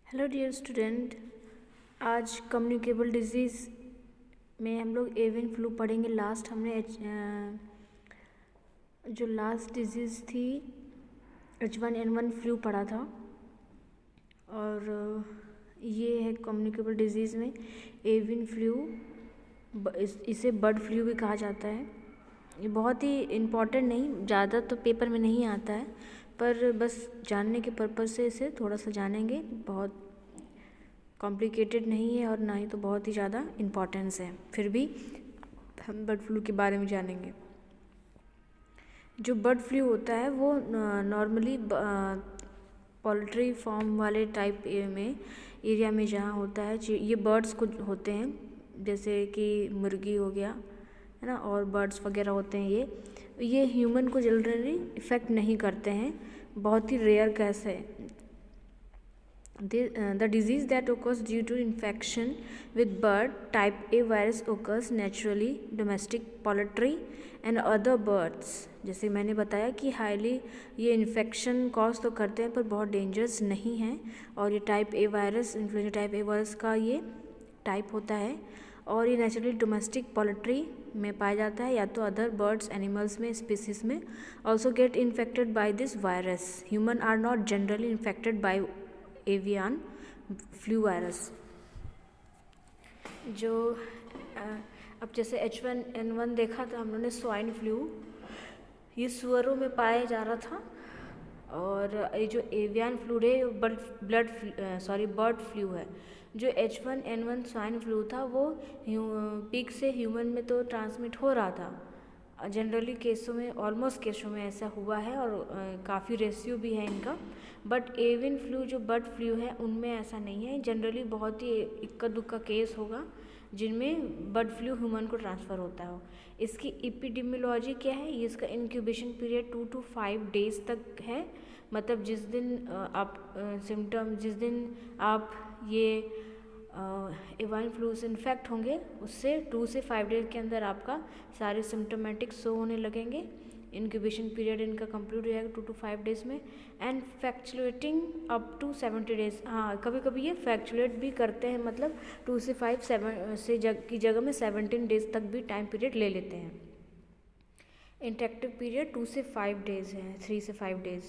Hello dear student. आज communicable disease में हम लोग एवियन फ्लू पढ़ेंगे। लास्ट हमने जो लास्ट डिजीज़ थी H1N1 फ्लू पढ़ा था और ये है कम्युनिकेबल डिजीज़ में एवियन फ्लू। इसे बर्ड फ्लू भी कहा जाता है। ये बहुत ही इम्पॉर्टेंट नहीं, ज़्यादा तो पेपर में नहीं आता है, पर बस जानने के पर्पज़ से इसे थोड़ा सा जानेंगे। बहुत कॉम्प्लिकेटेड नहीं है और ना ही तो बहुत ही ज़्यादा इम्पॉर्टेंस है, फिर भी हम बर्ड फ्लू के बारे में जानेंगे। जो बर्ड फ्लू होता है वो नॉर्मली पोल्ट्री फार्म वाले टाइप में एरिया में जहाँ होता है, ये बर्ड्स कुछ होते हैं, जैसे कि मुर्गी हो गया है ना, और बर्ड्स वगैरह होते हैं। ये ह्यूमन को जनरली इफ़ेक्ट नहीं करते हैं, बहुत ही रेयर केस है। The disease that occurs due to infection with bird type A virus occurs naturally domestic poultry and other birds। जैसे मैंने बताया कि हाईली ये इन्फेक्शन कॉज तो करते हैं पर बहुत डेंजरस नहीं है, और ये type A virus, influenza type A virus का ये टाइप होता है, और ये नेचुरली डोमेस्टिक पोल्ट्री में पाया जाता है या तो अदर बर्ड्स एनिमल्स में, स्पीसीज में also get infected by this virus. Human are not generally infected by avian flu virus. जो अब जैसे H1N1 देखा था हम लोगों ने, स्वाइन फ्लू, ये सुअरों में पाया जा रहा था, और ये जो एवियन फ्लू है बर्ड फ्लू है। जो H1N1 स्वाइन फ्लू था वो पिग से ह्यूमन में तो ट्रांसमिट हो रहा था। जनरली केसों में, ऑलमोस्ट केसों में ऐसा हुआ है, और काफ़ी रेशियो भी है इनका। बट एवियन फ्लू जो बर्ड फ्लू है उनमें ऐसा नहीं है। जनरली बहुत ही इक्का दुक्का केस होगा जिनमें बर्ड फ्लू ह्यूमन को ट्रांसफ़र होता हो। इसकी एपिडेमियोलॉजी क्या है, ये इसका इंक्यूबेशन पीरियड 2 to 5 डेज़ तक है। मतलब जिस दिन आप ये एवियन फ्लू से इन्फेक्ट होंगे, उससे 2 से 5 डेज के अंदर आपका सारे सिम्टोमेटिक शो होने लगेंगे। इंक्यूबेशन पीरियड इनका कंप्लीट हो जाएगा 2 to 5 डेज में, एंड फैक्चुएटिंग अप टू 70 डेज। हाँ, कभी कभी ये फैक्चुएट भी करते हैं, मतलब 2 से 5 की जगह में 17 डेज तक भी टाइम पीरियड ले लेते हैं। इंटेक्टिव पीरियड 2 से 5 डेज है, 3 से 5 days.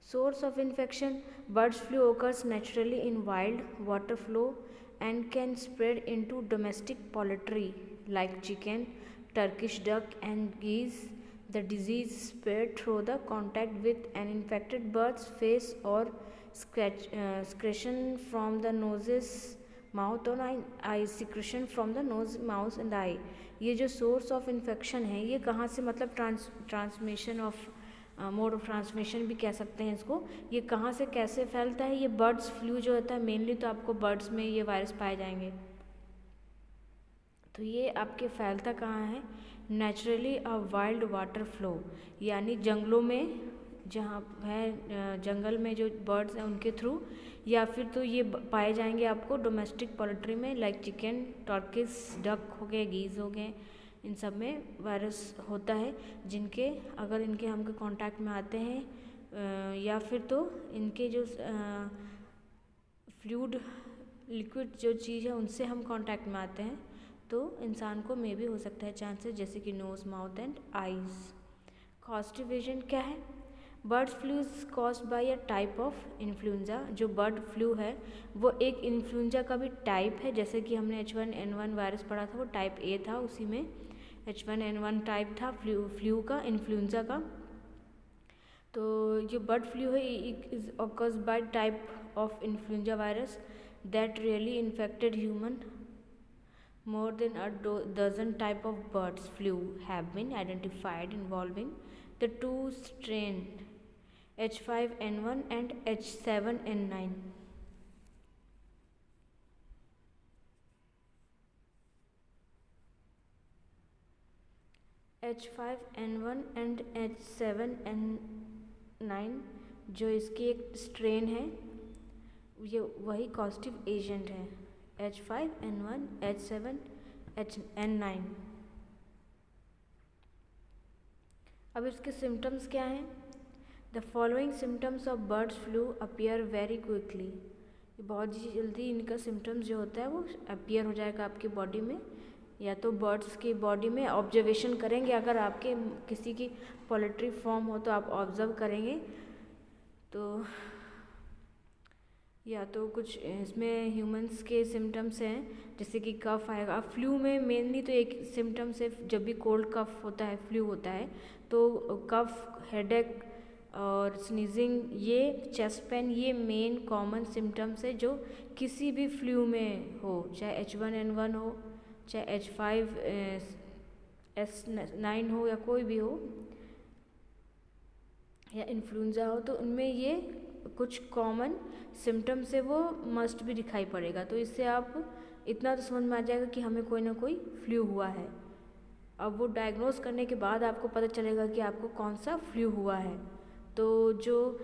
Source of infection, bird flu occurs naturally in wild water flow and can spread into domestic poultry like chicken, Turkish duck and geese. The disease spread through the contact with an infected bird's face or secretion from the nose's mouth or eye, secretion from the nose, mouth and eye। ये जो source of infection है ये कहाँ से, मतलब transmission of mode of transmission भी कह सकते हैं इसको। ये कहाँ से कैसे फैलता है, ये बर्ड्स फ्लू जो होता है मेनली तो आपको बर्ड्स में ये वायरस पाए जाएंगे। तो ये आपके फैलता कहाँ है, नेचुरली अ वाइल्ड वाटर फ्लो, यानी जंगलों में जहाँ है, जंगल में जो बर्ड्स हैं उनके थ्रू, या फिर तो ये पाए जाएंगे आपको डोमेस्टिक पोल्ट्री में, लाइक चिकन, टर्किश डक हो गए, गीज हो गए, इन सब में वायरस होता है, जिनके अगर इनके हम कांटेक्ट में आते हैं या फिर तो इनके जो फ्लूइड लिक्विड जो चीज़ है उनसे हम कांटेक्ट में आते हैं तो इंसान को मे भी हो सकता है चांसेस, जैसे कि nose, mouth and eyes. Causative agent क्या है, bird flu is caused by a type of influenza. जो बर्ड फ्लू है वो एक इन्फ्लुएंजा का भी टाइप है, जैसे कि हमने H1N1 वायरस पढ़ा था वो टाइप ए था, उसी में H1N1 टाइप था फ्लू का, इन्फ्लुएंजा का। तो जो बर्ड फ्लू है is occurs by type of influenza virus that really infected human. More than a dozen type of birds flu have been identified involving the two strains H5N1 and H7N9. H5N1 and H7N9 जो इसकी एक strain है ये वही causative agent है, H5N1, H7, N9। अब इसके symptoms क्या हैं, the following symptoms of bird flu appear very quickly. ये बहुत ही जल्दी इनका सिम्टम्स जो होता है वो अपीयर हो जाएगा आपकी बॉडी में। या तो बर्ड्स की बॉडी में ऑब्जर्वेशन करेंगे, अगर आपके किसी की पोल्ट्री फॉर्म हो तो आप ऑब्जर्व करेंगे तो, या तो कुछ इसमें ह्यूमंस के सिम्टम्स हैं जैसे कि कफ आएगा। फ्लू में मेनली तो एक सिम्टम्स है, जब भी कोल्ड कफ होता है, फ्लू होता है तो कफ, हेडेक और स्नीजिंग, ये चेस्ट पेन, ये मेन कॉमन सिम्टम्स है जो किसी भी फ्लू में हो, चाहे H1N1 हो, चाहे H5N9 हो, या कोई भी हो, या इन्फ्लुएंजा हो, तो उनमें ये कुछ कॉमन सिम्टम्स है वो मस्ट भी दिखाई पड़ेगा। तो इससे आप इतना तो समझ में आ जाएगा कि हमें कोई ना कोई फ्लू हुआ है। अब वो डायग्नोस करने के बाद आपको पता चलेगा कि आपको कौन सा फ्लू हुआ है। तो जो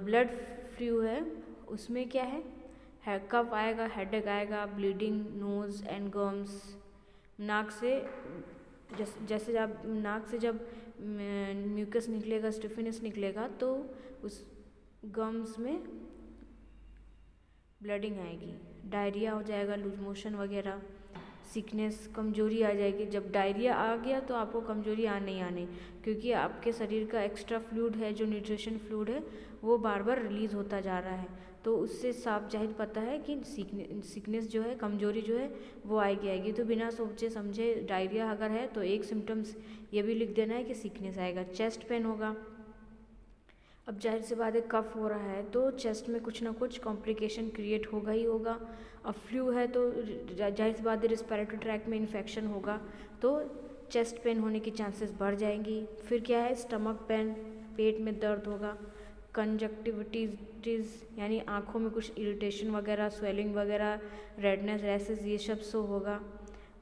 ब्लड फ्लू है उसमें क्या है, कफ आएगा, हेडेक आएगा, ब्लीडिंग, नोज़ एंड गम्स, नाक से जैसे जब नाक से जब म्यूकस निकलेगा, स्टिफनेस निकलेगा तो उस गम्स में ब्लडिंग आएगी, डायरिया हो जाएगा, लूज मोशन वगैरह, सिकनेस, कमजोरी आ जाएगी। जब डायरिया आ गया तो आपको कमजोरी आने ही आने, क्योंकि आपके शरीर का एक्स्ट्रा फ्लूइड है, जो न्यूट्रिशन फ्लूइड है वो बार बार रिलीज़ होता जा रहा है। तो उससे साफ जाहिर पता है कि सिकनेस जो है, कमजोरी जो है वो आएगी। तो बिना सोचे समझे डायरिया अगर है तो एक सिम्टम्स ये भी लिख देना है कि सिकनेस आएगा। चेस्ट पेन होगा, अब जाहिर सी बात है कफ हो रहा है तो चेस्ट में कुछ ना कुछ कॉम्प्लिकेशन क्रिएट होगा ही होगा। अब फ्लू है तो जाहिर सी बात है रिस्पिरेटरी ट्रैक में इन्फेक्शन होगा तो चेस्ट पेन होने की चांसेस बढ़ जाएंगी। फिर क्या है, स्टमक पेन, पेट में दर्द होगा, कंजक्टिविटीज़ यानी आँखों में कुछ इरिटेशन वगैरह, स्वेलिंग वगैरह, रेडनेस, रैसेस, ये सब शो होगा।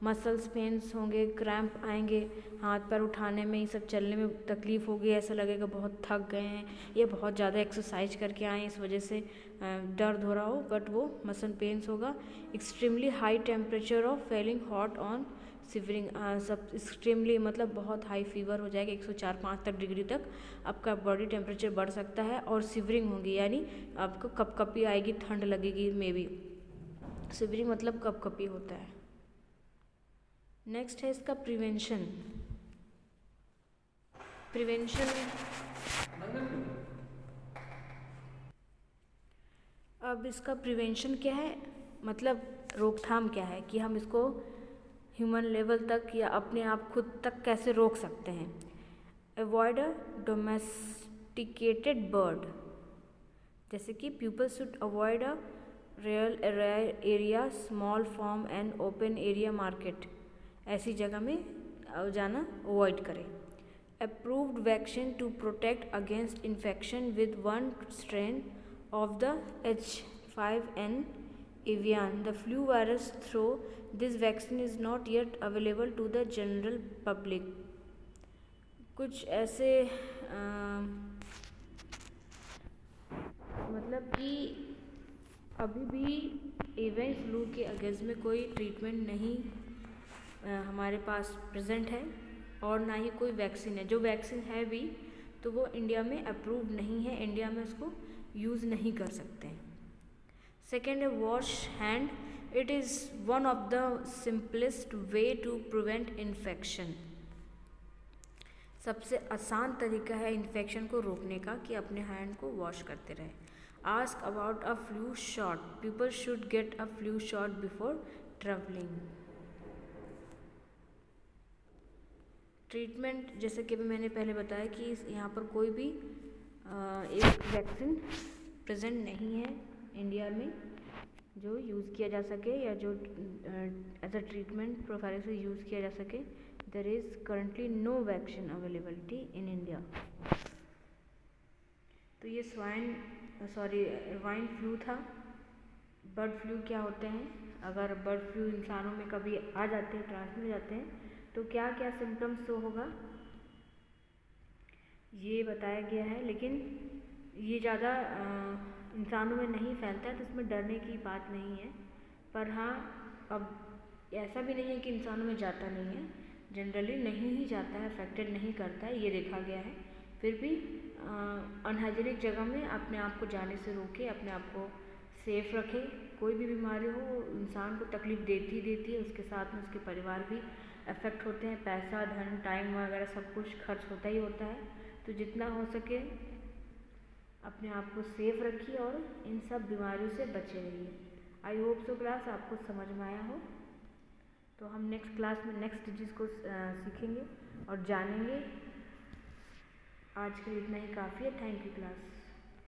मसल्स पेन्स होंगे, क्रैम्प आएंगे, हाथ पैर उठाने में, ये सब चलने में तकलीफ़ होगी, ऐसा लगेगा बहुत थक गए हैं या बहुत ज़्यादा एक्सरसाइज करके आए इस वजह से दर्द हो रहा हो, बट वो मसल पेन्स होगा। Extremely high temperature of feeling hot on shivering, सब एक्सट्रीमली मतलब बहुत हाई फीवर हो जाएगा, 104-105 तक डिग्री तक आपका बॉडी टेम्परेचर बढ़ सकता है। और सिवरिंग होगी यानी आपको कपकपी आएगी, ठंड लगेगी मे बी। सिवरिंग मतलब कपकपी होता है। नेक्स्ट है इसका प्रिवेंशन। अब इसका प्रिवेंशन क्या है, मतलब रोकथाम क्या है कि हम इसको ह्यूमन लेवल तक या अपने आप खुद तक कैसे रोक सकते हैं। अवॉइड अ डोमेस्टिकेटेड बर्ड, जैसे कि people should avoid a rare area, small farm and open area market, ऐसी जगह में जाना अवॉइड करें। Approved vaccine to protect against infection with one strain of the H5N avian the flu virus, though this vaccine is not yet available to the general public। कुछ ऐसे मतलब कि अभी भी एवियन फ्लू के अगेंस्ट में कोई ट्रीटमेंट नहीं हमारे पास प्रेजेंट है और ना ही कोई वैक्सीन है। जो वैक्सीन है भी तो वो इंडिया में अप्रूव्ड नहीं है, इंडिया में उसको यूज़ नहीं कर सकते। सेकेंड है wash hand, it is one of the simplest way to prevent infection. सबसे आसान तरीका है इन्फेक्शन को रोकने का कि अपने हैंड को वॉश करते रहे। Ask about a flu shot, people should get a flu shot before travelling. Treatment, जैसे कि मैंने पहले बताया कि यहाँ पर कोई भी एक वैक्सीन प्रेजेंट नहीं है इंडिया में जो यूज़ किया जा सके या जो एज अ ट्रीटमेंट प्रोफाइल से यूज़ किया जा सके। There is currently no vaccine availability in India. तो ये स्वाइन फ्लू था। बर्ड फ्लू क्या होते हैं, अगर बर्ड फ्लू इंसानों में कभी आ जाते हैं, ट्रांसमिट हो जाते हैं तो क्या क्या सिम्टम्स शो होगा ये बताया गया है। लेकिन ये ज़्यादा इंसानों में नहीं फैलता है तो इसमें डरने की बात नहीं है। पर हाँ, अब ऐसा भी नहीं है कि इंसानों में जाता नहीं है, जनरली नहीं ही जाता है, अफेक्टेड नहीं करता है, ये देखा गया है। फिर भी अनहाइजीनिक जगह में अपने आप को जाने से रोके, अपने आप को सेफ रखें। कोई भी बीमारी हो इंसान को तकलीफ़ देती है, उसके साथ में उसके परिवार भी अफेक्ट होते हैं, पैसा धन टाइम वगैरह सब कुछ खर्च होता ही होता है। तो जितना हो सके अपने आप को सेफ रखिए और इन सब बीमारियों से बचे रहिए। आई होप सो क्लास आपको समझ में आया हो। तो हम नेक्स्ट क्लास में नेक्स्ट डिजीज़ को सीखेंगे और जानेंगे। आज के लिए इतना ही काफ़ी है। Thank you class.